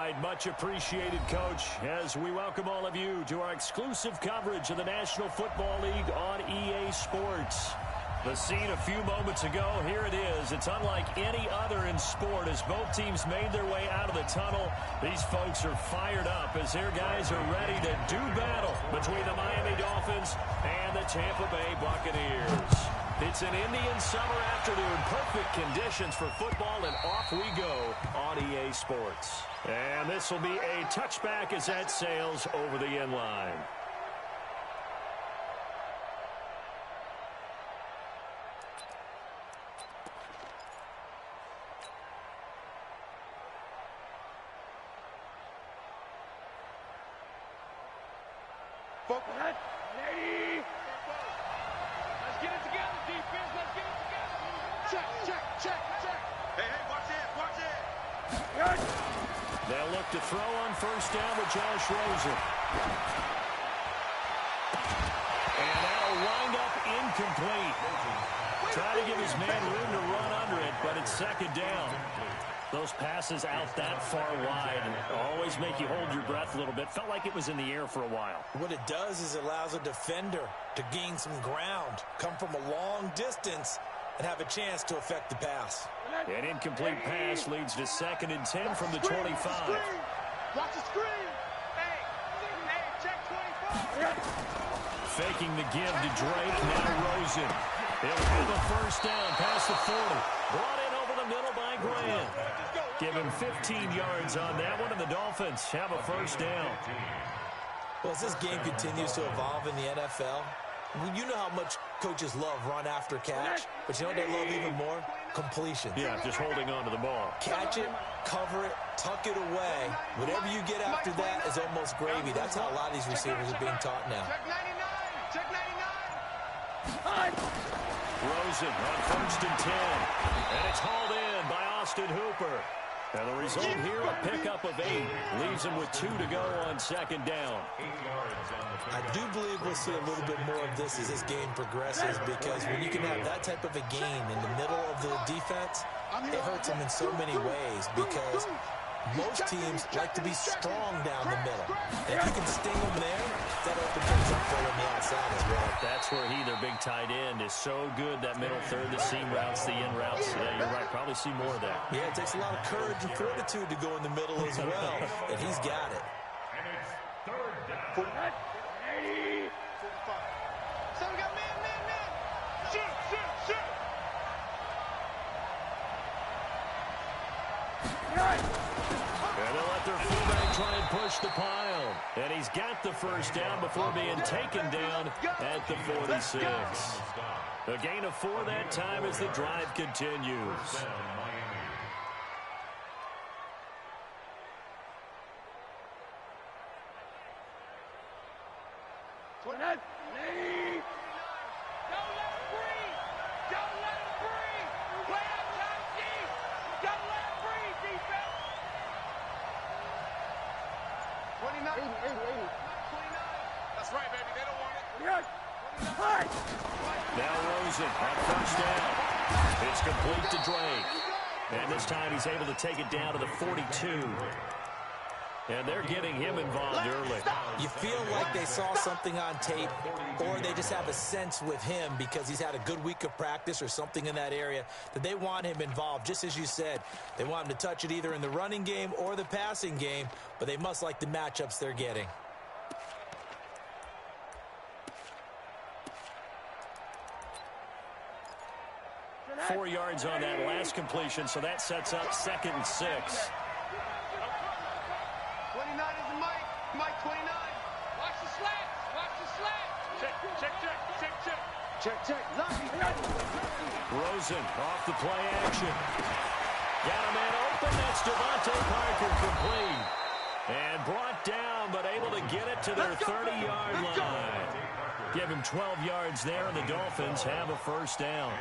right, much appreciated, Coach, as we welcome all of you to our exclusive coverage of the National Football League on EA Sports. The scene a few moments ago, here it is. It's unlike any other in sport as both teams made their way out of the tunnel. These folks are fired up as their guys are ready to do battle between the Miami Dolphins and the Tampa Bay Buccaneers. It's an Indian summer afternoon, perfect conditions for football, and off we go on EA Sports. And this will be a touchback as that sails over the end line. Lady. Let's get it together, defense. Let's get it together. Check. Hey, watch it. They'll look to throw on first down with Josh Rosen. And that'll wind up incomplete. Try to give his man room to run under it, but it's second down. Those passes out that far wide always make you hold your breath a little bit. Felt like it was in the air for a while. What it does is it allows a defender to gain some ground, come from a long distance, and have a chance to affect the pass. An incomplete pass leads to 2nd and 10 from the 25. Watch the screen. Hey, check 25. Faking the give to Drake, now Rosen. He'll have a first down past the 40. Brought in over the middle by Grant. Give him 15 yards on that one, and the Dolphins have a first down. Well, as this game continues to evolve in the NFL, you know how much coaches love run after catch, but you know what they love even more? Completion. Yeah, just holding on to the ball. Catch it, cover it, tuck it away. Whatever you get after that is almost gravy. That's how a lot of these receivers are being taught now. Check 99. Rosen on 1st and 10. And it's hauled in by Austin Hooper. And the result here, a pickup of 8. Leaves him with 2 to go on 2nd down. I do believe we'll see a little bit more of this as this game progresses, because when you can have that type of a gain in the middle of the defense, it hurts them in so many ways, because most teams like to be strong down the middle. And if you can sting them there, that opens things up for them on the outside as well. That's where their big tight end, is so good, that middle third, the seam routes, the in routes. Yeah, you're right, probably see more of that. Yeah, it takes a lot of courage and fortitude to go in the middle as well, and he's got it. And it's 3rd down. 80. 45. So we got man. Shoot. And they'll let their fullback try and push the pile. And he's got the first down before being taken down at the 46. A gain of 4 that time as the drive continues. That's right, baby. They don't want it. Now Rosen on first down. It's complete to Drake. And this time he's able to take it down to the 42. And they're getting him involved early. You feel like they saw something on tape, or they just have a sense with him because he's had a good week of practice or something in that area that they want him involved. Just as you said, they want him to touch it either in the running game or the passing game, but they must like the matchups they're getting. Four yards on that last completion, so that sets up 2nd and 6. 29 is the Mike 29. Watch the slats. Check. Rosen off the play action. Got a man open. That's Devontae Parker complete. And brought down, but able to get it to their 30-yard line. Give him 12 yards there, and the Dolphins have a first down.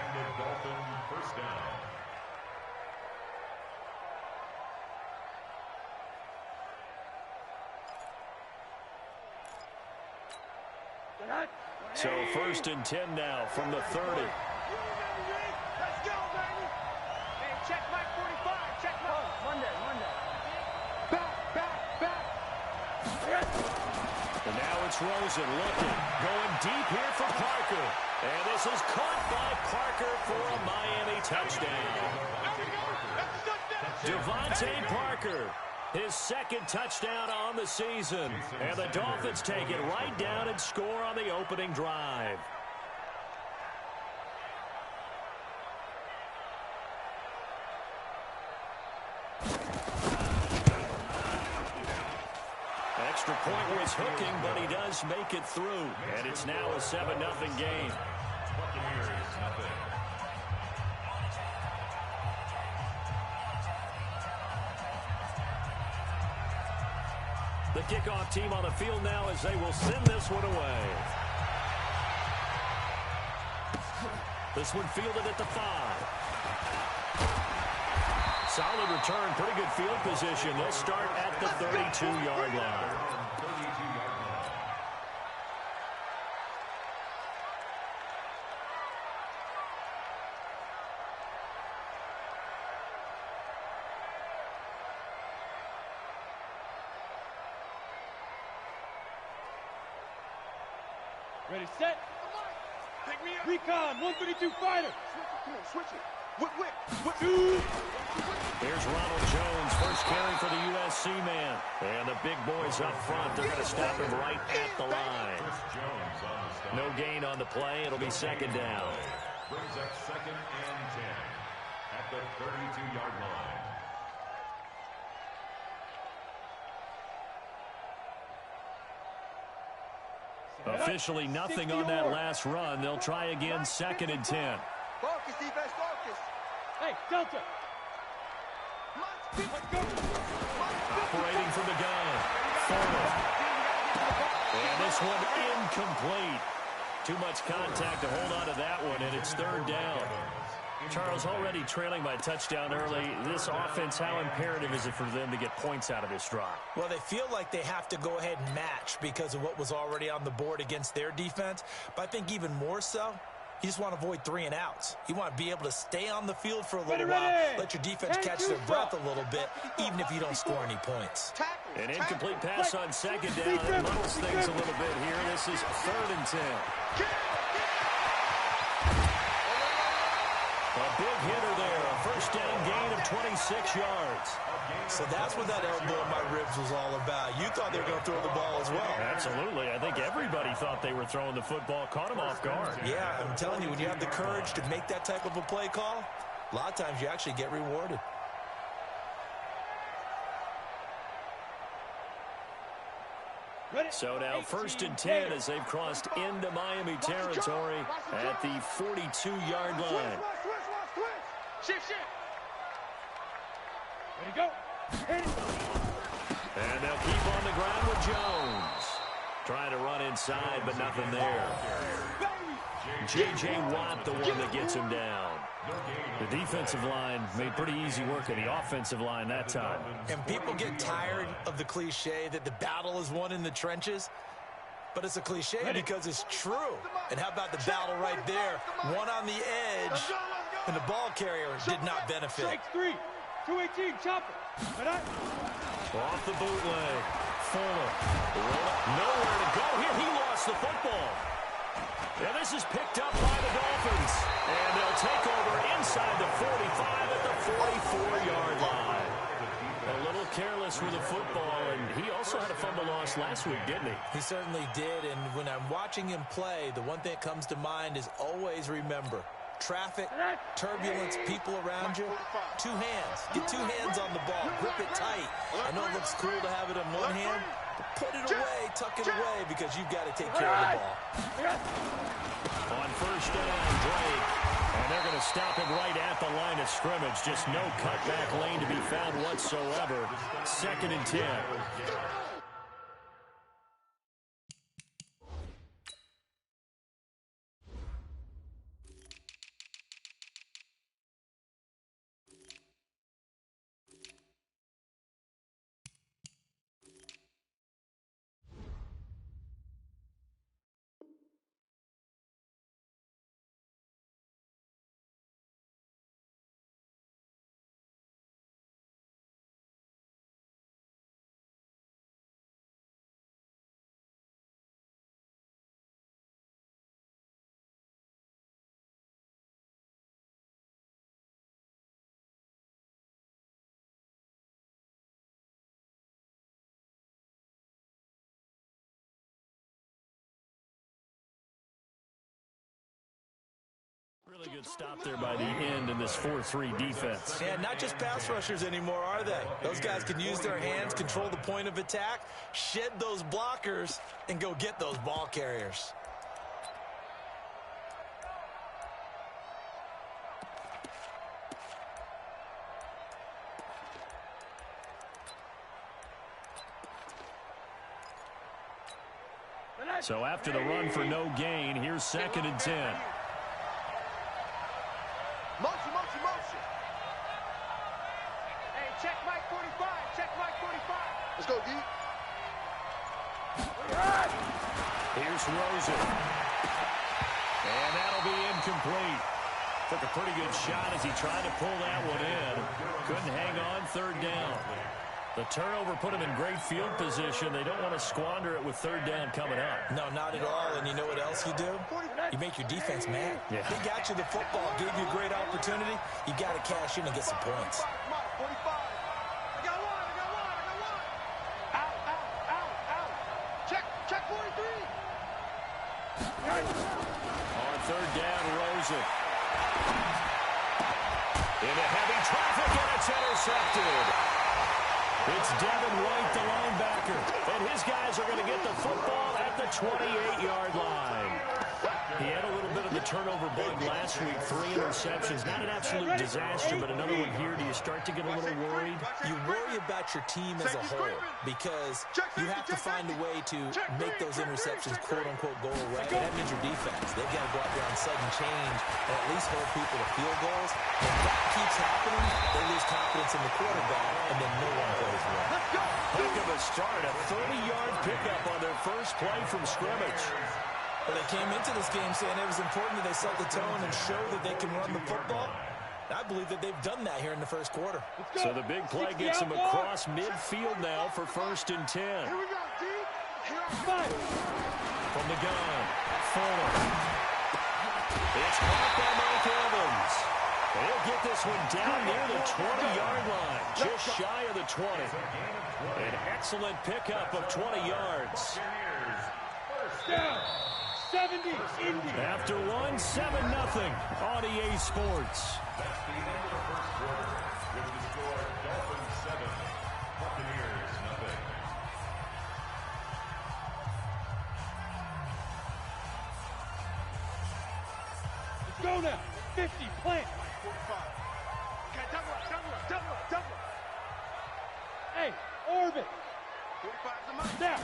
So 1st and 10 now from the 30. Let's go, baby. Hey, check Mike 45. Check Mike. Monday. Back. And now it's Rosen looking, going deep here for Parker. And this is caught by Parker for a Miami touchdown. Devontae Parker, his second touchdown on the season. And the Dolphins take it right down and score on the opening drive. Extra point was hooking, but he does make it through. And it's now a 7-0 game. The kickoff team on the field now as they will send this one away. This one fielded at the 5. Solid return, pretty good field position. They'll start at the 32-yard line. Ready, set. Pick me up. Recon, 132 fighter. Switch it. Whip. Here's Ronald Jones, first carry for the USC man. And the big boys up front, they're going to stop him right at the line. No gain on the play. It'll be second down. Brings up 2nd and 10 at the 32-yard line. Officially nothing on that last run. They'll try again, 2nd and 10. Focus, defense, focus. Hey, Delta. Operating from the gun. Forward. And this one incomplete. Too much contact to hold on to that one, and it's 3rd down. Charles, already trailing by a touchdown early. This offense, how imperative is it for them to get points out of this drive? Well, they feel like they have to go ahead and match because of what was already on the board against their defense. But I think even more so, you just want to avoid 3 and outs. You want to be able to stay on the field for a little while, let your defense catch their breath a little bit, even if you don't score any points. An incomplete pass on 2nd down. It muddles things a little bit here. This is 3rd and 10. A big hitter there. A first down gain of 26 yards. So that's what that elbow in my ribs was all about. You thought they were going to throw the ball as well. Absolutely. I think everybody thought they were throwing the football. Caught him off guard. Yeah, I'm telling you, when you have the courage to make that type of a play call, a lot of times you actually get rewarded. So now 1st and 10 as they've crossed into Miami territory at the 42-yard line. Shift. Ready, go. And they'll keep on the ground with Jones. Trying to run inside, but nothing there. J.J. Watt, the one that gets him down. The defensive line made pretty easy work of the offensive line that time. And people get tired of the cliche that the battle is won in the trenches. But it's a cliche because it's true. And how about the battle right there? One on the edge, and the ball carrier did not benefit. Strike 3. 218, chopper. Off the bootleg. Fuller. Nowhere to go here. He lost the football. And this is picked up by the Dolphins. And they'll take over inside the 45 at the 44-yard line. A little careless with the football, and he also had a fumble loss last week, didn't he? He certainly did, and when I'm watching him play, the one thing that comes to mind is always remember, traffic, turbulence, people around you, 2 hands. Get 2 hands on the ball. Grip it tight. I know it looks cool to have it in one hand, but put it away, tuck it away, because you've got to take care of the ball. On 1st down, Drake. And they're going to stop him right at the line of scrimmage. Just no cutback lane to be found whatsoever. 2nd and 10. good stop there by the end in this 4-3 defense. Yeah, not just pass rushers anymore, are they? Those guys can use their hands, control the point of attack, shed those blockers, and go get those ball carriers. So after the run for no gain, here's 2nd and 10. Motion, motion, motion. Hey, check Mike 45. Check Mike 45. Let's go, D. Here's Rosen. And that'll be incomplete. Took a pretty good shot as he tried to pull that one in. Couldn't hang on, 3rd down. The turnover put him in great field position. They don't want to squander it with 3rd down coming up. No, not at all. And you know what else you do? You make your defense mad. Yeah. They got you the football, gave you a great opportunity. You got to cash in and get some points. 45. I got one. Out. Check 43. On 3rd down, Rosen. Into heavy traffic, and it's intercepted. It's Devin White, the linebacker, and his guys are going to get the football at the 28-yard line. He had a little bit of the turnover bug last week, 3 interceptions. Not an absolute disaster, but another one here. Do you start to get a little worried? You worry about your team as a whole because you have to find a way to make those interceptions, quote-unquote, go away. And that means your defense. They've got to go out there on sudden change and at least hold people to field goals. If that keeps happening, they lose confidence in the quarterback, and then no one plays well. Heck of a start, a 30-yard pickup on their first play from scrimmage. Well, they came into this game saying it was important that they set the tone and show that they can run the football. I believe that they've done that here in the first quarter. So the big play gets them across midfield now for 1st and 10. Here we go, D. From the gun, Fuller. It's caught by Mike Evans. They'll get this one down near the 20-yard line, just shy of the 20. An excellent pickup of 20 yards. Down. 70, Indy. After 1, 7-0 on EA Sports. That's the end of the first quarter with the score Dolphins 7, Buccaneers 0. Let's go now. 50, plant. 45. Okay, double up. Hey, orbit. 45 is the money. Now.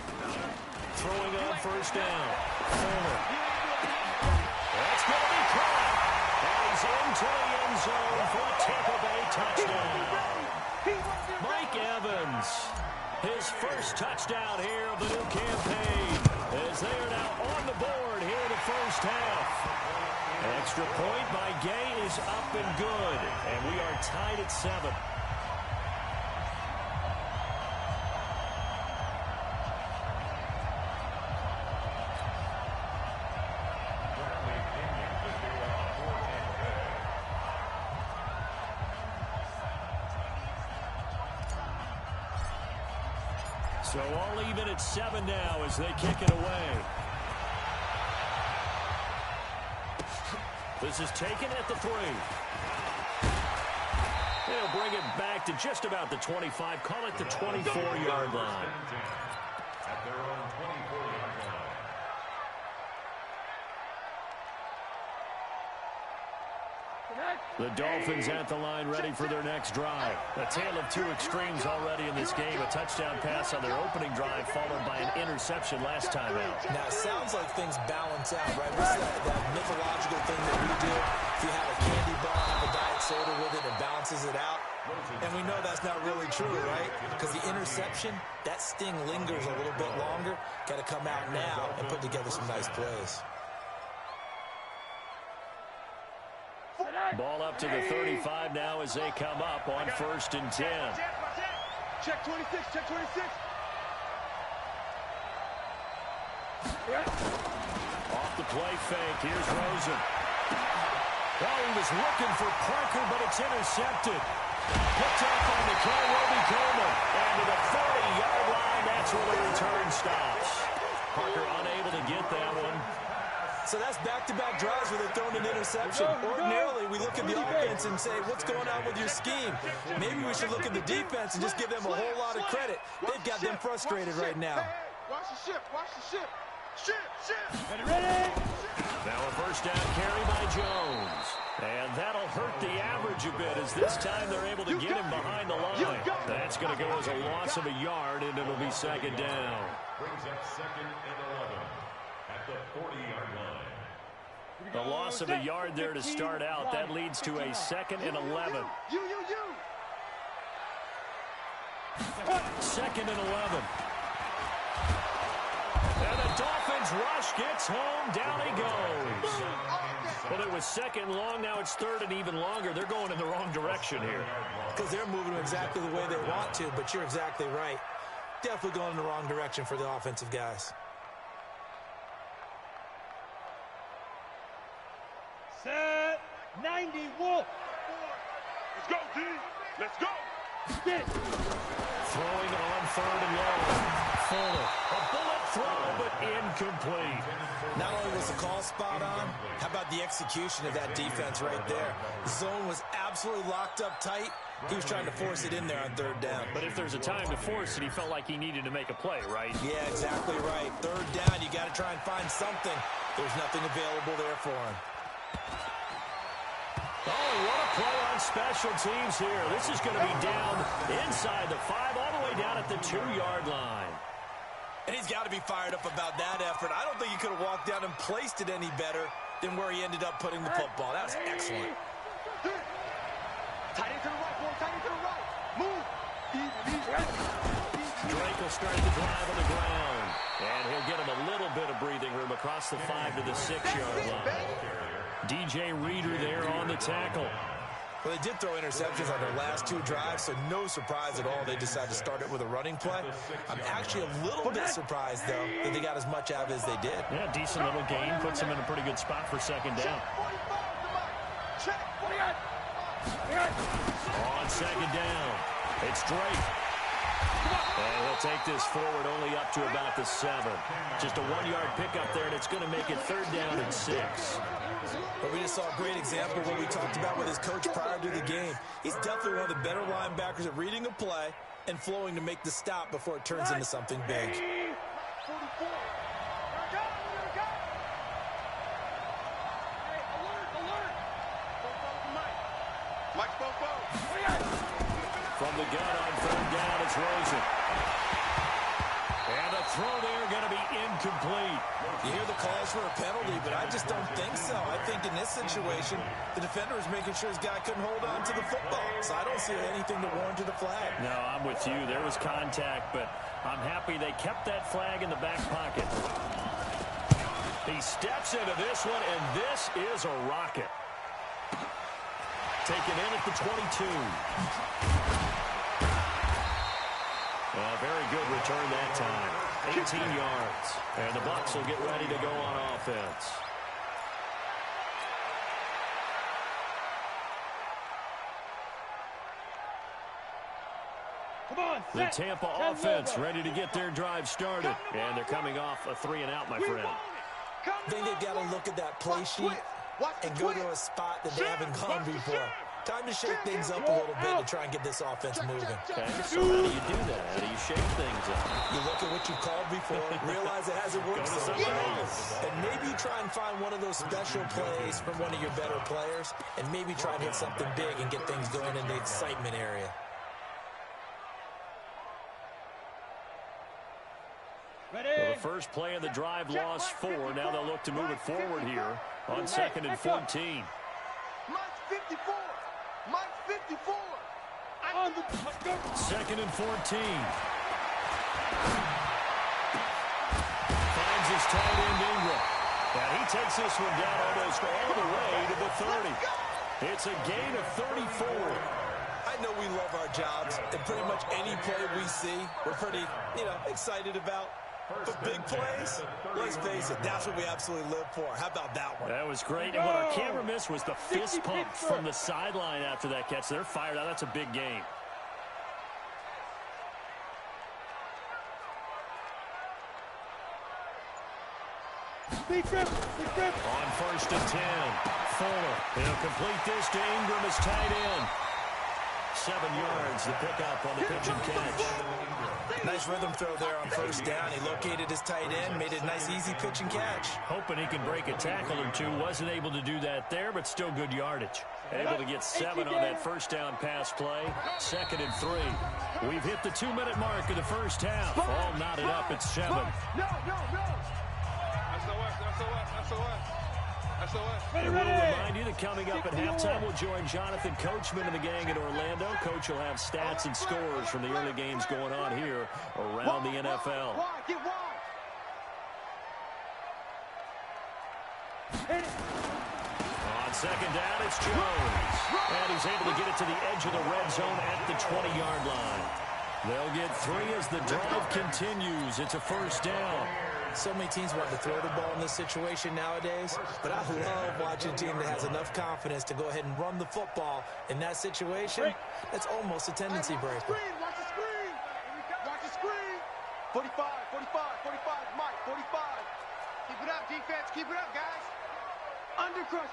Throwing on 1st down. Fuller. That's going to be caught. And he's into the end zone for a Tampa Bay touchdown. Mike Evans, his first touchdown here of the new campaign, as they are now on the board here in the first half. Extra point by Gay is up and good, and we are tied at 7. So all even at 7 now as they kick it away. This is taken at the 3. They'll bring it back to just about the 25. Call it the 24-yard line. At their own 24-yard line. The Dolphins at the line ready for their next drive. A tale of 2 extremes already in this game. A touchdown pass on their opening drive followed by an interception last time out. Now, it sounds like things balance out, right? What's that mythological thing that we do? If you have a candy bar, have a diet soda with it, it balances it out. And we know that's not really true, right? Because the interception, that sting lingers a little bit longer. Got to come out now and put together some nice plays. Ball up to the 35 now as they come up on 1st and 10. Check 26, check 26. Off the play fake, here's Rosen. Well, he was looking for Parker, but it's intercepted. Picked up on the Roby Coleman. And to the 40-yard line, that's where the return stops. Parker unable to get that one. So that's back-to-back drives where they're throwing an interception. Ordinarily, we look at the offense and say, what's going on with your scheme? Maybe we should look at the defense and just give them a whole lot of credit. They've got them frustrated right now. Watch the shift. Watch the shift. Shift. Ready. Now a first down carry by Jones. And that'll hurt the average a bit as this time they're able to get him behind the line. That's going to go as a loss of a yard, and it'll be second down. Brings up 2nd and 11 at the 40-yard line. The loss of a yard there to start out. That leads to a 2nd and 11. 2nd and 11. And the Dolphins rush gets home. Down he goes. Well, it was 2nd long. Now it's 3rd and even longer. They're going in the wrong direction here. Because they're moving exactly the way they want to, but you're exactly right. Definitely going in the wrong direction for the offensive guys. Set. 90 Wolf. Let's go, D. Let's go. Throwing on 3rd and long. Fuller. A bullet throw, but incomplete. Not only was the call spot on, how about the execution of that defense right there? The zone was absolutely locked up tight. He was trying to force it in there on 3rd down. But if there's a time to force it, he felt like he needed to make a play, right? Yeah, exactly right. 3rd down, you got to try and find something. There's nothing available there for him. Oh, what a play on special teams here. This is going to be down inside the 5, all the way down at the 2-yard line. And he's got to be fired up about that effort. I don't think he could have walked down and placed it any better than where he ended up putting the football. That was excellent. Tight end to the right, boy. Tight end to the right. Move. Drake will start the drive on the ground. And he'll get him a little bit of breathing room across the 5 to the 6-yard line. DJ Reader there on the tackle. Well, they did throw interceptions on their last 2 drives, so no surprise at all they decided to start it with a running play. I'm actually a little bit surprised, though, that they got as much out of it as they did. Yeah, decent little gain. Puts them in a pretty good spot for 2nd down. On 2nd down, it's Drake. And he'll take this forward only up to about the 7. Just a 1-yard pickup there, and it's going to make it 3rd down and 6. But we just saw a great example of what we talked about with his coach prior to the game. He's definitely one of the better linebackers at reading a play and flowing to make the stop before it turns into something big. From the gun on 3rd down, it's Rosen. And a throw there going to be incomplete. You hear the calls for a penalty, but I just don't think so. I think in this situation, the defender was making sure his guy couldn't hold on to the football. So I don't see anything to warrant to the flag. No, I'm with you. There was contact, but I'm happy they kept that flag in the back pocket. He steps into this one, and this is a rocket. Taken in at the 22. Very good return that time. 18 yards. And the Bucs will get ready to go on offense. Come on, The Tampa offense ready to get their drive started. And they're coming off a 3-and-out, my friend. I think they've got to look at that play sheet and go to a spot that they haven't gone before. Time to shake things up a little bit to try and get this offense moving. Okay, so how do you do that? How do you shake things up? You look at what you called before, realize it hasn't worked so far, and maybe you try and find one of those special plays from one of your better players, and maybe try and hit something big and get things going in the excitement area. Well, the first play of the drive lost 4. Now they'll look to move it forward here on 2nd and 14. Mike 54. Mike 54. 2nd and 14. Finds his tight end Ingram. And he takes this one down almost all the way to the 30. It's a gain of 34. I know we love our jobs, and pretty much any play we see, we're pretty, excited about. But big plays, let's face it, that's what we absolutely live for. How about that one? That was great. And what our camera missed was the fist pump from the sideline after that catch. They're fired out. That's a big game. On 1st and 10, Fuller. He'll complete this to Ingram as tight end. 7 yards, the pickup on the pitch and catch. Nice rhythm throw there on 1st down. He located his tight end, made it a nice, easy pitch and catch. Hoping he can break a tackle or two. Wasn't able to do that there, but still good yardage. Able to get 7 on that 1st down pass play. 2nd and 3. We've hit the 2-minute mark of the 1st half. All knotted up at 7. No. And we'll remind you that coming up at halftime, we'll join Jonathan Coachman and the gang in Orlando. Coach will have stats and scores from the early games going on here around the NFL. On 2nd down, it's Jones. And he's able to get it to the edge of the red zone at the 20-yard line. They'll get 3 as the drive continues. It's a 1st down. So many teams want to throw the ball in this situation nowadays, but I love watching a team that has enough confidence to go ahead and run the football. In that situation, that's almost a tendency breaker. Watch the screen. Watch the screen. 45, Mike, 45. Keep it up, defense. Keep it up, guys. Undercrush.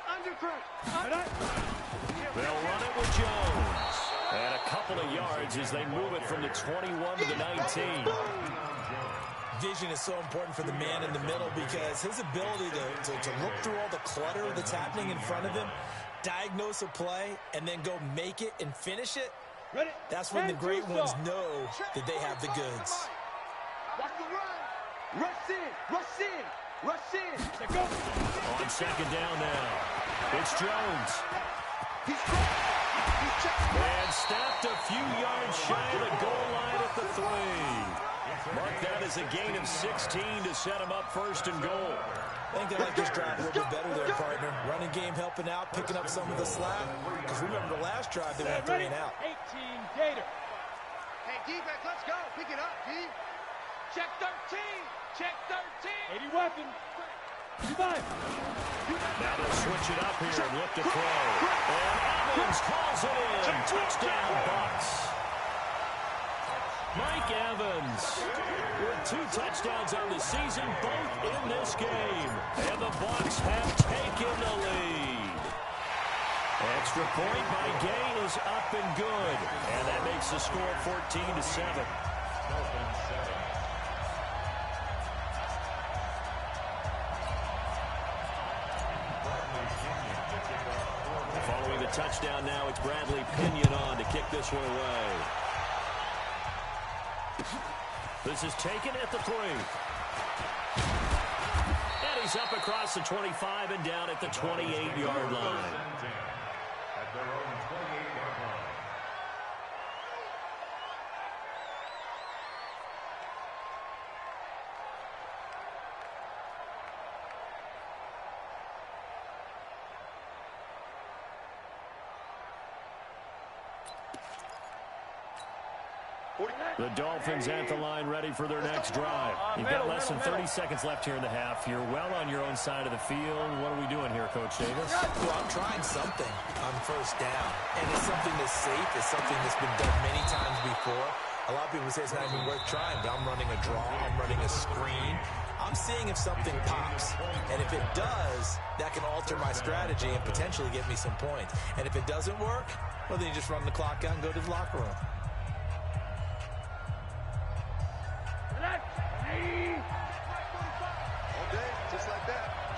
They'll run it with Jones. And a couple of yards as they move it from the 21 to the 19. Vision is so important for the man in the middle because his ability to look through all the clutter that's happening in front of him, diagnose a play, and then go make it and finish it, that's when the great ones know that they have the goods. Watch the run. Rush in. On 2nd down now, it's Jones. And stopped a few yards shy of the goal line at the 3. Mark that as a gain of 16 to set him up 1st and goal. I think they like this drive a little bit better there, partner. Running game helping out, picking up some of the slack. Because remember the last drive, they went 3 and out. 18 Gator. Hey, D-back, let's go. Pick it up, D. Check 13. 80 weapon. Now they'll switch it up here and look to throw. And Evans calls it in. Touchdown, Bucks. Mike Evans with 2 touchdowns on the season, both in this game. And the Bucks have taken the lead. Extra point by Gay is up and good. And that makes the score 14-7. Following the touchdown now, it's Bradley Pinion on to kick this one away. This is taken at the 3. And he's up across the 25 and down at the 28-yard line. At their own 28-yard line. The Dolphins at the line ready for their next drive. You've got less than 30 seconds left here in the half. You're well on your own side of the field. What are we doing here, Coach Davis? Well, I'm trying something on 1st down. And it's something that's safe. It's something that's been done many times before. A lot of people say it's not even worth trying, but I'm running a draw. I'm running a screen. I'm seeing if something pops. And if it does, that can alter my strategy and potentially get me some points. And if it doesn't work, well, then you just run the clock out and go to the locker room.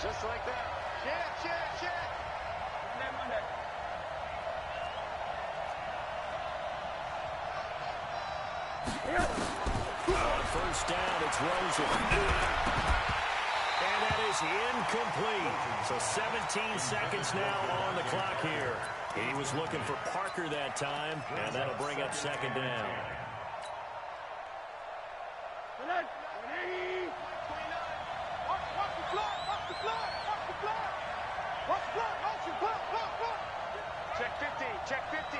Just like that. Check. On 1st down, it's Rosen. And that is incomplete. So 17 seconds now on the clock here. He was looking for Parker that time, and that'll bring up 2nd down. Check 50.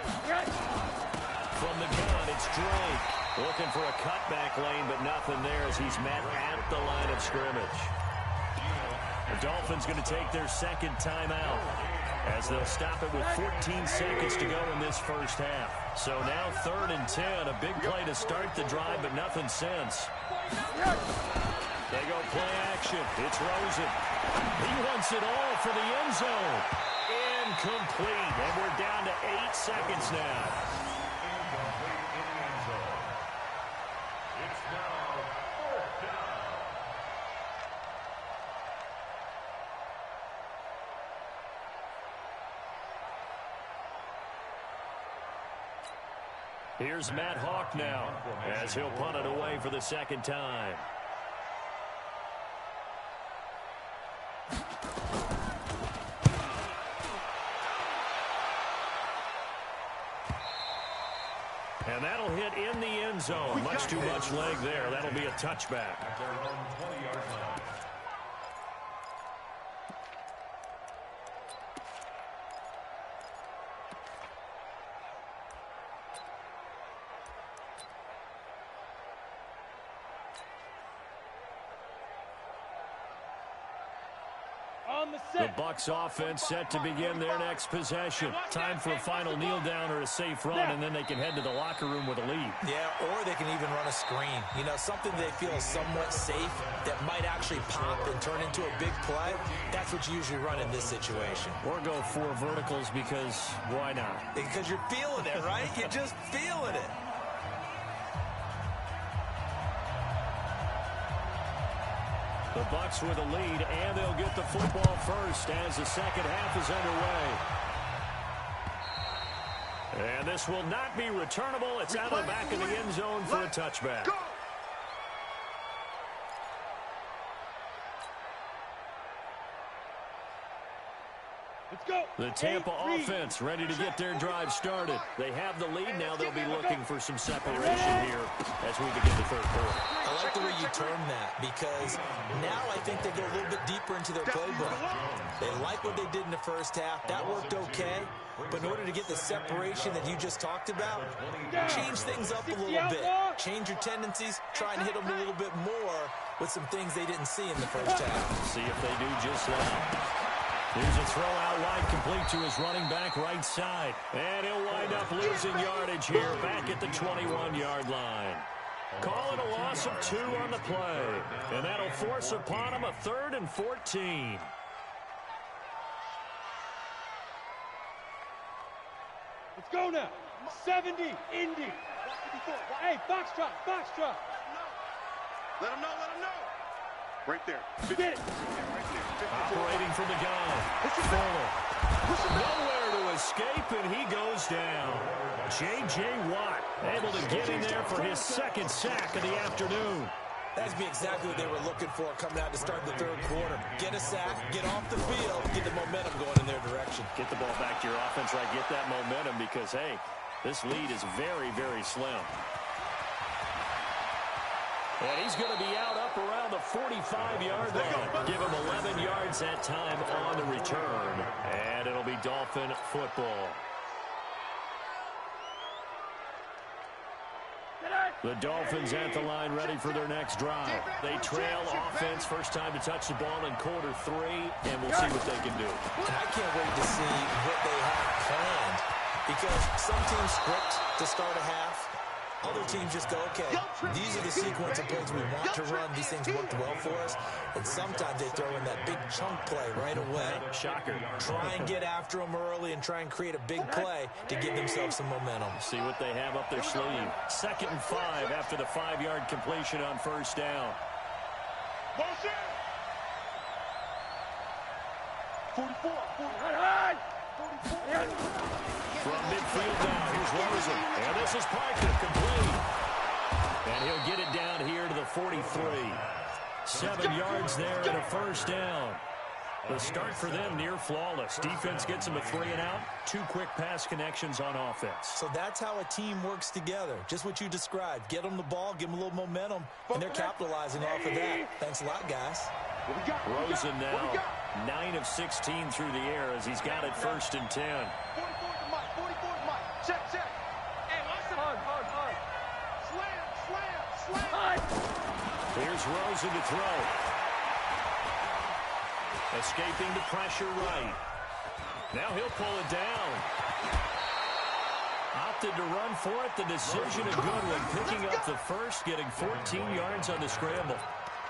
From the gun, it's Drake. Looking for a cutback lane, but nothing there as he's met at the line of scrimmage. The Dolphins going to take their 2nd timeout as they'll stop it with 14 seconds to go in this 1st half. So now 3rd and 10, a big play to start the drive, but nothing since. They go play action. It's Rosen. He wants it all for the end zone. Incomplete. And we're down to 8 seconds now. Incomplete in the end zone. It's now 4th down. Here's Matt Hawk now as he'll punt it away for the second time. And that'll hit in the end zone. Much too much leg there. That'll be a touchback. At their own 20-yard line. The Bucs offense set to begin their next possession. Time for a final kneel down or a safe run, and then they can head to the locker room with a lead. Yeah, or they can even run a screen. You know, something they feel is somewhat safe that might actually pop and turn into a big play. That's what you usually run in this situation. Or go 4 verticals because why not? Because you're feeling it, right? You're just feeling it. The Bucs with a lead, and they'll get the football first as the second half is underway. And this will not be returnable. It's out of the back of the end zone for a touchback. Let's go. The Tampa offense ready to get their drive started. They have the lead. Now they'll be looking for some separation here as we begin the third quarter. I like the way you term that because now I think they go a little bit deeper into their playbook. They like what they did in the first half. That worked okay. But in order to get the separation that you just talked about, change things up a little bit. Change your tendencies. Try and hit them a little bit more with some things they didn't see in the first half. See if they do just that. Here's a throw out wide, complete to his running back right side. And he'll wind up losing yardage here back at the 21-yard line. Call it a loss of 2 on the play. And that'll force upon him a 3rd and 14. Let's go now. 70, Indy. Hey, box drop, box drop. Let him know, let him know. Right there. Get it. Operating from the gun. Fuller. Nowhere to escape, and he goes down. J.J. Watt able to get in there for his second sack of the afternoon. That'd be exactly what they were looking for coming out to start the third quarter. Get a sack, get off the field, get the momentum going in their direction. Get the ball back to your offense, right? Get that momentum because, hey, this lead is very, very slim. And he's going to be out up around the 45-yard line. Give him 11 yards that time on the return. And it'll be Dolphin football. The Dolphins at the line ready for their next drive. They trail offense, first time to touch the ball in quarter 3, and we'll see what they can do. And I can't wait to see what they have planned because some teams script to start a half. Other teams just go, okay, these are the sequence of plays we want to run. These things worked well for us. And sometimes they throw in that big chunk play right away. Shocker. Try and get after them early and try and create a big play to give themselves some momentum. See what they have up their sleeve. 2nd and 5 after the 5-yard completion on first down. 44. From midfield now, here's Rosen. And this is Parker, complete. And he'll get it down here to the 43. 7 yards there and a first down. The start for them near flawless. Defense gets them a 3 and out. 2 quick pass connections on offense. So that's how a team works together. Just what you described. Get them the ball, give them a little momentum, and they're capitalizing off of that. Thanks a lot, guys. Rosen now 9 of 16 through the air as he's got it 1st and 10. 44 to Mike. 44 to Mike. Check. Hey, listen. Hard. Slam. Here's Rosen to throw. Escaping the pressure right. Now he'll pull it down. Opted to run for it. The decision a good one. Picking up the first, getting 14 yards on the scramble.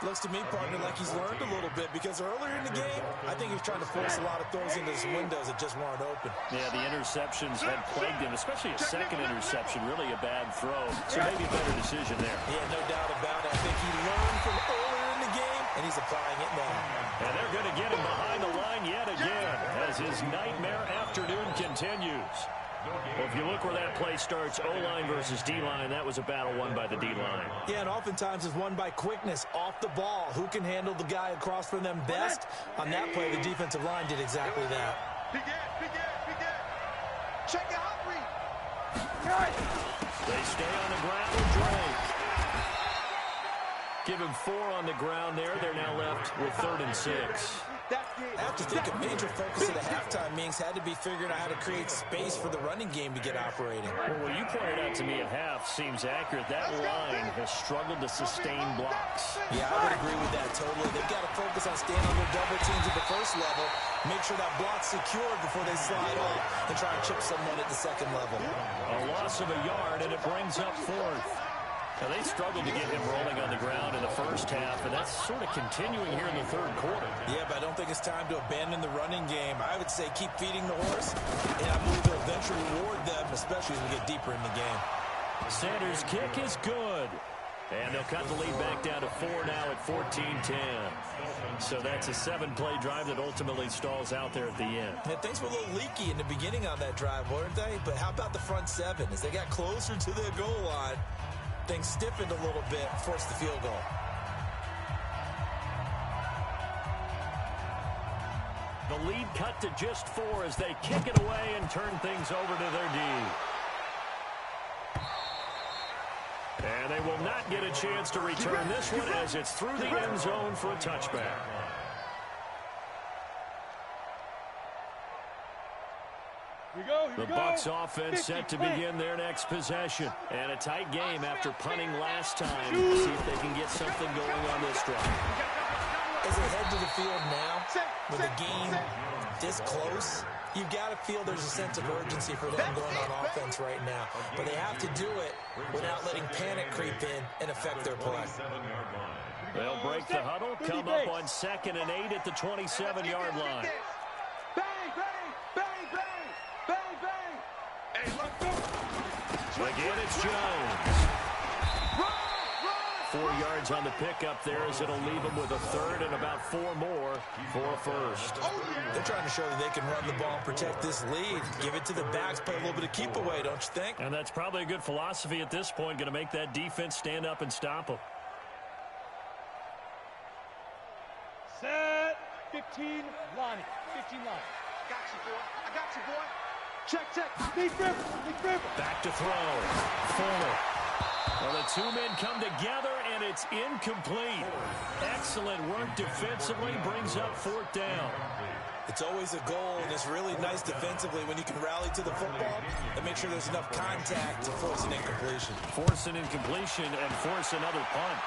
Looks to me, partner, like he's learned a little bit because earlier in the game, I think he was trying to force a lot of throws into his windows that just weren't open. Yeah, the interceptions had plagued him, especially a second interception, really a bad throw. So maybe a better decision there. Yeah, no doubt about it. I think he learned from earlier in the game, and he's applying it now. And they're going to get him behind the line yet again as his nightmare afternoon continues. Well, if you look where that play starts, O-line versus D-line, that was a battle won by the D-line. Yeah, and oftentimes it's won by quickness, off the ball. Who can handle the guy across from them best? On that play, the defensive line did exactly that. Big Check out, read. They stay on the ground with Drake. Give him 4 on the ground there. They're now left with 3rd and 6. I have to think a major focus of the halftime meetings had to be figuring out how to create space for the running game to get operating. Well, what you pointed out to me at half seems accurate. That line has struggled to sustain blocks. Yeah, I would agree with that totally. They've got to focus on staying on their double teams at the first level, make sure that block's secured before they slide off and try and chip someone at the second level. A loss of a yard, and it brings up 4th. Now, they struggled to get him rolling on the ground in the first half, and that's sort of continuing here in the 3rd quarter. Yeah, but I don't think it's time to abandon the running game. I would say keep feeding the horse, and I believe they'll eventually reward them, especially as we get deeper in the game. Sanders' kick is good. And they'll cut the lead back down to 4 now at 14-10. So that's a 7-play drive that ultimately stalls out there at the end. And things were a little leaky in the beginning on that drive, weren't they? But how about the front 7? As they got closer to the goal line, things stiffened a little bit, forced the field goal. The lead cut to just 4 as they kick it away and turn things over to their D. And they will not get a chance to return this one as it's through the end zone for a touchback. The Bucs offense set to begin their next possession. And a tight game after punting last time. See if they can get something going on this drive. As they head to the field now, with the game this close, you've got to feel there's a sense of urgency for them going on offense right now. But they have to do it without letting panic creep in and affect their play. They'll break the huddle, come up on 2nd and 8 at the 27-yard line. Again, it's Jones. 4 yards on the pickup there as it'll leave them with a 3rd and about 4 more for a 1st. They're trying to show that they can run the ball and protect this lead. Give it to the backs, play a little bit of keep away, don't you think? And that's probably a good philosophy at this point, going to make that defense stand up and stop them. Set. 15, Lonnie. 15, Lonnie. Got you, boy. I got you, boy. Check. Big River. Back to throw. Fuller. Well, the 2 men come together, and it's incomplete. Excellent work defensively, brings up 4th down. It's always a goal, and it's really nice defensively when you can rally to the football and make sure there's enough contact to force an incompletion. Force an incompletion and force another punt.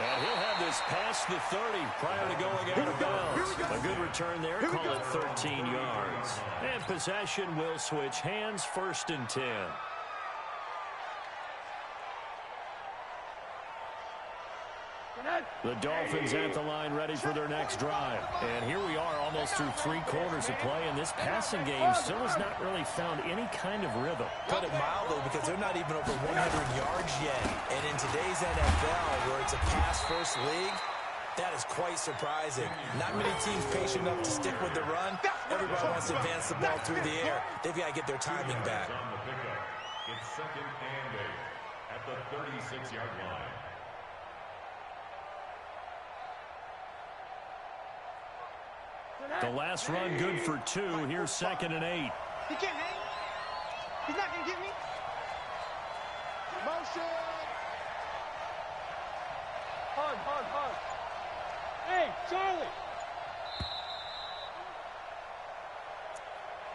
And he'll have this past the 30 prior to going out of bounds. A good return there, call it 13 yards. And possession will switch hands, 1st and 10. The Dolphins at the line ready for their next drive. And here we are almost through 3 quarters of play, and this passing game still has not really found any kind of rhythm. Put it mildly, because they're not even over 100 yards yet. And in today's NFL, where it's a pass-first league, that is quite surprising. Not many teams patient enough to stick with the run. Everybody wants to advance the ball through the air. They've got to get their timing back. It's 2nd and 8 at the 36-yard line. The last run good for 2. Here's 2nd and 8. He can't hang. He's not going to get me. Motion. Hard. Hey, Charlie.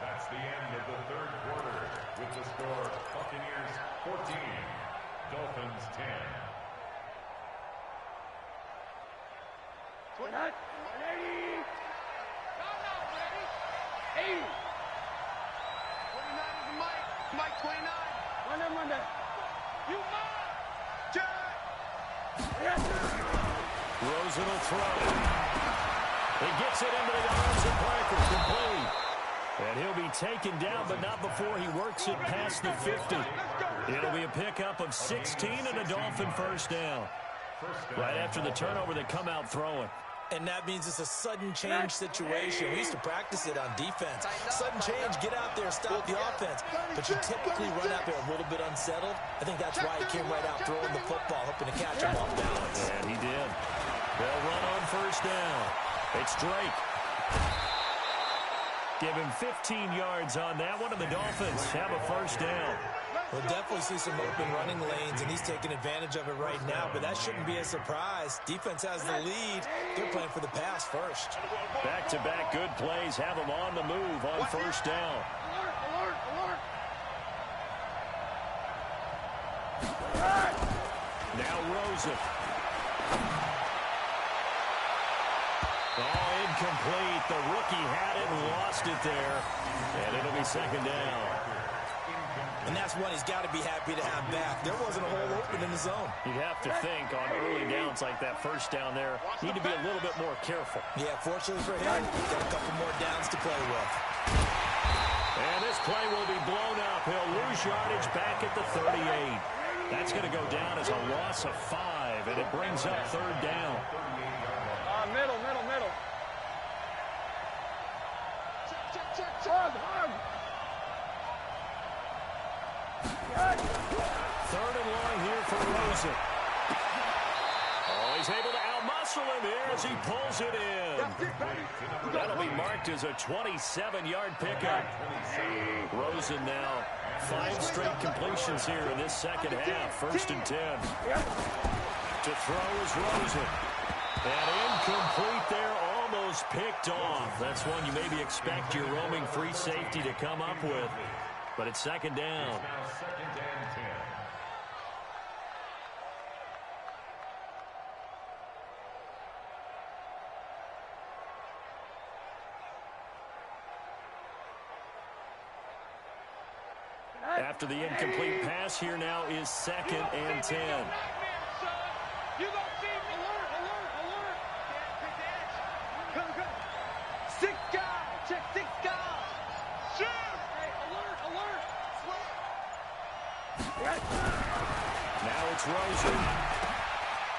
That's the end of the 3rd quarter with the score Buccaneers 14, Dolphins 10. 180. 80. 29 is the Mike. Mike 29. Monday. You Rosen will throw. He gets it into the arms of Parker, complete. And he'll be taken down, but not before he works it past the 50. It'll be a pickup of 16 and a Dolphin first down. Right after the turnover, they come out throwing. And that means it's a sudden change situation. We used to practice it on defense. Sudden change, get out there, stop the offense. But you typically run out there a little bit unsettled. I think that's why he came right out throwing the football, hoping to catch him off balance. And he did. They'll run on first down. It's Drake. Give him 15 yards on that one, and the Dolphins have a first down. We'll definitely see some open running lanes, and he's taking advantage of it right now, but that shouldn't be a surprise. Defense has the lead. They're playing for the pass first. Back-to-back good plays have them on the move on first down. Now Rosen. Oh, incomplete. The rookie had it and lost it there, and it'll be second down. And that's one he's got to be happy to have back. There wasn't a hole open in the zone. You'd have to think on early downs like that first down there, need to be a little bit more careful. Yeah, fortunately for him, he's got a couple more downs to play with. And this play will be blown up. He'll lose yardage back at the 38. That's going to go down as a loss of 5, and it brings up third down. Middle. Hug. Third and long here for Rosen. Oh, he's able to outmuscle him here as he pulls it in. That'll be marked as a 27-yard pickup. Rosen now 5 straight completions here in this second half. First and 10. To throw is Rosen. And incomplete there, almost picked off. That's one you maybe expect your roaming free safety to come up with. But it's second down. After the incomplete pass, here now is second and 10. You gonna see alert. Come. 6 guys. Check 6 guys. Shoot. Hey, alert. Now it's Rosen.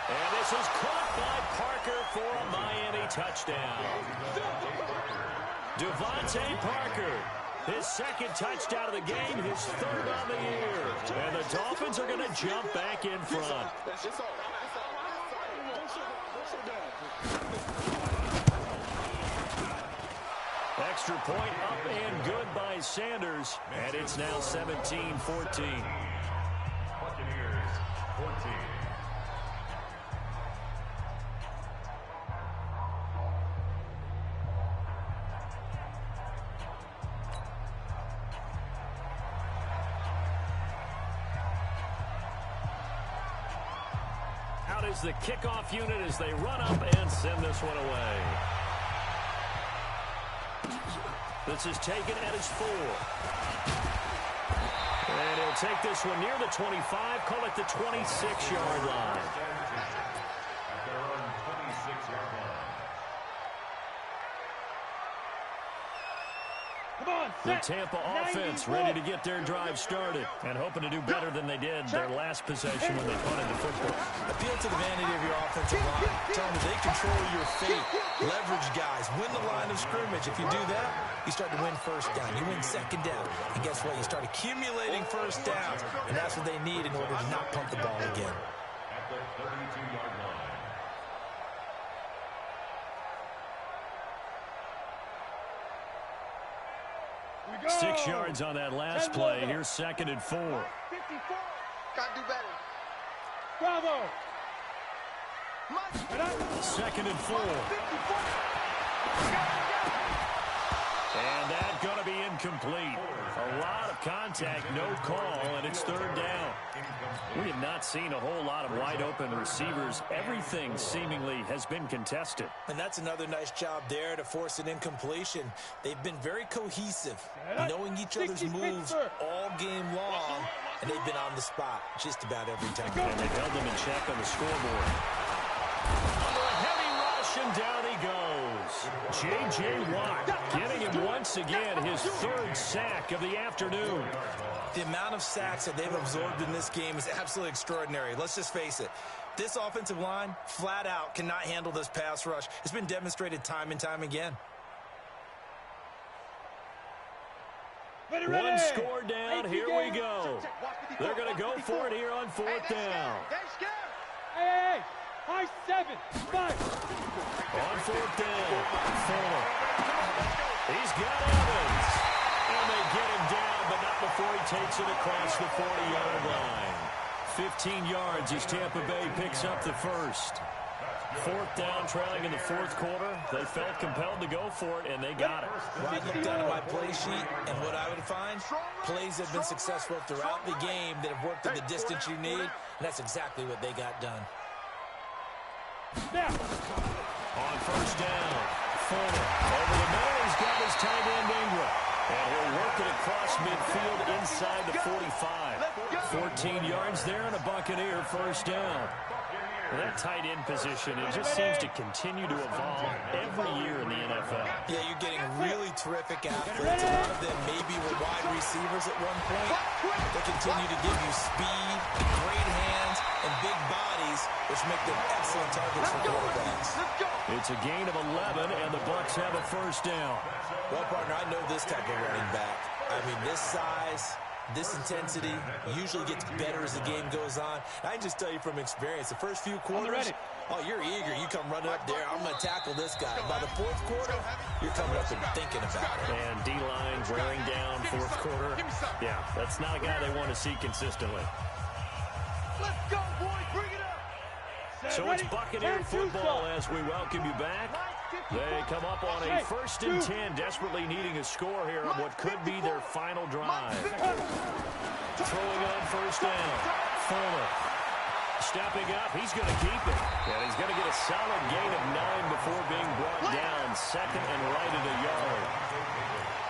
And this is caught by Parker for a Miami touchdown. Devontae Parker. His second touchdown of the game, his third on the year. And the Dolphins are going to jump back in front. Extra point up and good by Sanders. And it's now 17-14. Buccaneers, 14. Out is the kickoff unit as they run up and send this one away. This is taken at his 4. And he'll take this one near the 25, call it the 26-yard line. At their own 26-yard line. Come on, The set. Tampa offense ready to get their drive started and hoping to do better than they did their last possession when they punted the football. Appeal to the vanity of your offensive line. Tell them they control your fate. Leverage guys. Win the line of scrimmage. If you do that, you start to win first down. You win second down. And guess what? You start accumulating first downs. And that's what they need in order to not punt the ball again. At the 32-yard line. 6 yards on that last play. Here's second and 4. 54. Gotta do better. Bravo. Second and 4. And that's going to be incomplete. A lot of contact, no call, and it's third down. We have not seen a whole lot of wide-open receivers. Everything seemingly has been contested. And that's another nice job there to force an incompletion. They've been very cohesive, knowing each other's moves all game long, and they've been on the spot just about every time. And they've held them in check on the scoreboard. Under a heavy rush, and down he goes. J.J. Watt getting him once again his third sack of the afternoon. The amount of sacks that they've absorbed in this game is absolutely extraordinary. Let's just face it. This offensive line, flat out, cannot handle this pass rush. It's been demonstrated time and time again. One score down. Here we go. They're going to go for it here on fourth down. Hey, high 7, 5. On fourth down, Fuller. He's got Evans. And they get him down, but not before he takes it across the 40-yard line. 15 yards as Tampa Bay picks up the first. Fourth down, trailing in the fourth quarter. They felt compelled to go for it, and they got it. Well, I looked down at my play sheet, and what I would find, plays have been successful throughout the game that have worked at the distance you need, and that's exactly what they got done. On first down, Fuller over the middle. He's got his tight end Ingram. And he'll work it across midfield inside the 45. 14 yards there and a Buccaneer first down. Well, that tight end position, it just seems to continue to evolve every year in the NFL. Yeah, you're getting really terrific athletes. A lot of them maybe were wide receivers at one point. They continue to give you speed, great hands, and big bodies, which make them excellent targets for quarterbacks. It's a gain of 11, and the Bucs have a first down. Well, partner, I know this type of running back. I mean, this size, this intensity usually gets better as the game goes on. I can just tell you from experience, the first few quarters, oh, you're eager. You come running up there, I'm going to tackle this guy. By the fourth quarter, you're coming up and thinking about it. And D-line wearing down fourth quarter. Yeah, that's not a guy they want to see consistently. Let's go, boys. Bring it up. So it's Buccaneer football as we welcome you back. They come up on a 1st and 10, desperately needing a score here on what could be their final drive. Throwing on first down, Fuller. Stepping up, he's going to keep it. And he's going to get a solid gain of 9 before being brought down. Second and right at a yard.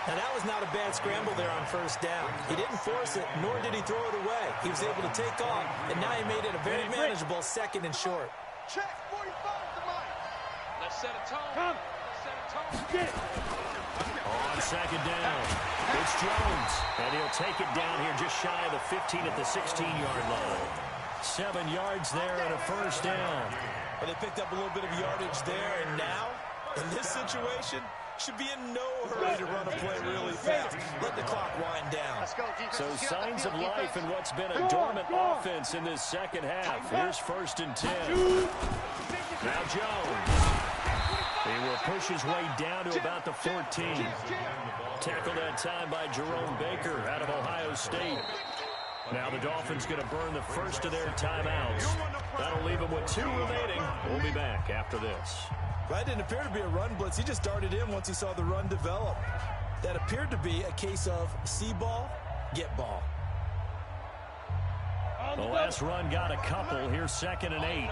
Now, that was not a bad scramble there on first down. He didn't force it, nor did he throw it away. He was able to take off, and now he made it a very manageable 2nd and short. Check 45 to mine. Let's set a tone. Let's set a tone. Get. On second down, it's Jones. And he'll take it down here just shy of the 15 at the 16-yard line. 7 yards there and a first down. And they picked up a little bit of yardage there, and now, in this situation, should be in no hurry to run a play really fast. Let the clock wind down. So signs of life in what's been a dormant offense in this second half. Here's 1st and 10. Now Jones. He will push his way down to about the 14. Tackled that time by Jerome Baker out of Ohio State. Now the Dolphins going to burn the first of their timeouts. That'll leave them with 2 remaining. We'll be back after this. That didn't appear to be a run blitz. He just darted in once he saw the run develop. That appeared to be a case of see ball, get ball. The last run got a couple. Here's 2nd and 8.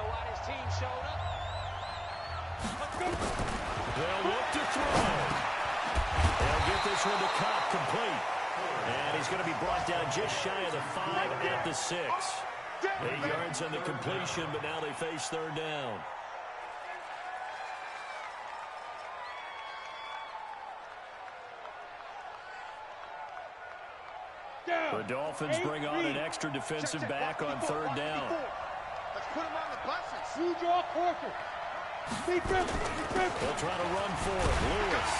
They'll look to throw. They'll get this one to Cobb complete. And he's going to be brought down just shy of the 5 at the 6. 8 yards on the completion, but now they face 3rd down. The Dolphins bring on an extra defensive back on 3rd down. Let's put him on the buses. You draw quarter. They'll try to run for it. Lewis.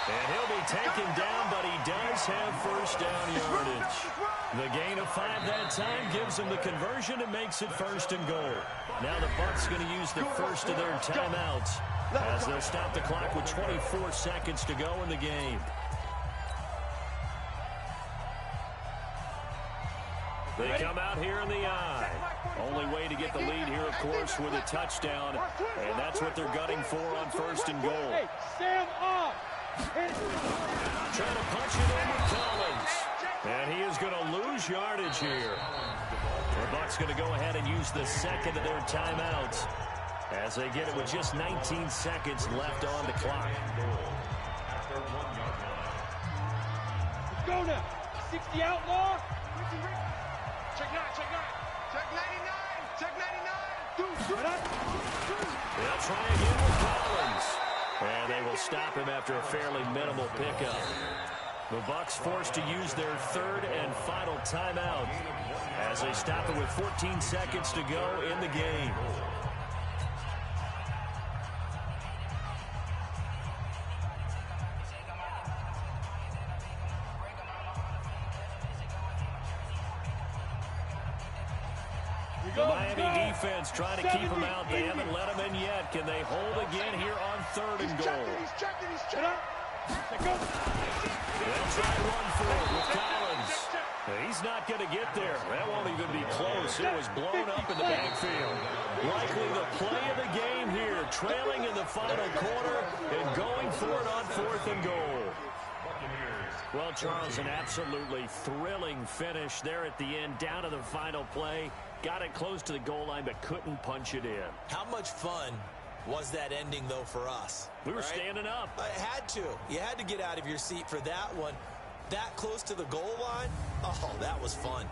And he'll be taken down, but he does have first down yardage. The gain of 5 that time gives them the conversion and makes it 1st and goal. Now the Bucs going to use the first of their timeouts as they'll stop the clock with 24 seconds to go in the game. They come out here in the eye. Only way to get the lead here, of course, with a touchdown. And that's what they're gunning for on 1st and goal. Hey, Sam off. Trying to punch it in with Collins. And he is going to lose yardage here. The Bucs going to go ahead and use the 2nd of their timeouts as they get it with just 19 seconds left on the clock. Let's go now. 60 outlaw. Check 9, check 9. Check 99, check 99. They'll try again with Collins. And they will stop him after a fairly minimal pickup. The Bucs forced to use their third and final timeout as they stop it with 14 seconds to go in the game. The Miami defense trying to keep him out. They haven't let him in yet. Can they hold again here on third and goal? He's checking. They'll try run for it with Collins. He's not going to get there. That won't even be close. It was blown up in the backfield. Likely the play of the game here, trailing in the final quarter and going for it on fourth and goal. Well, Charles, an absolutely thrilling finish there at the end, down to the final play. Got it close to the goal line, but couldn't punch it in. How much fun was that ending, though, for us? We were standing up. I had to. You had to get out of your seat for that one. That close to the goal line? Oh, that was fun.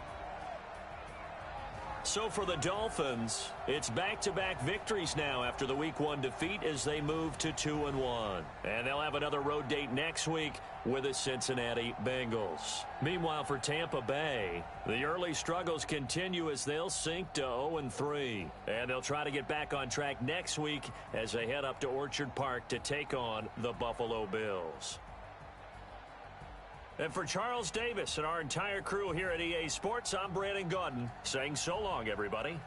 So for the Dolphins, it's back-to-back victories now after the Week 1 defeat as they move to 2-1. And they'll have another road date next week with the Cincinnati Bengals. Meanwhile, for Tampa Bay, the early struggles continue as they'll sink to 0-3. And they'll try to get back on track next week as they head up to Orchard Park to take on the Buffalo Bills. And for Charles Davis and our entire crew here at EA Sports, I'm Brandon Gaudin saying so long, everybody.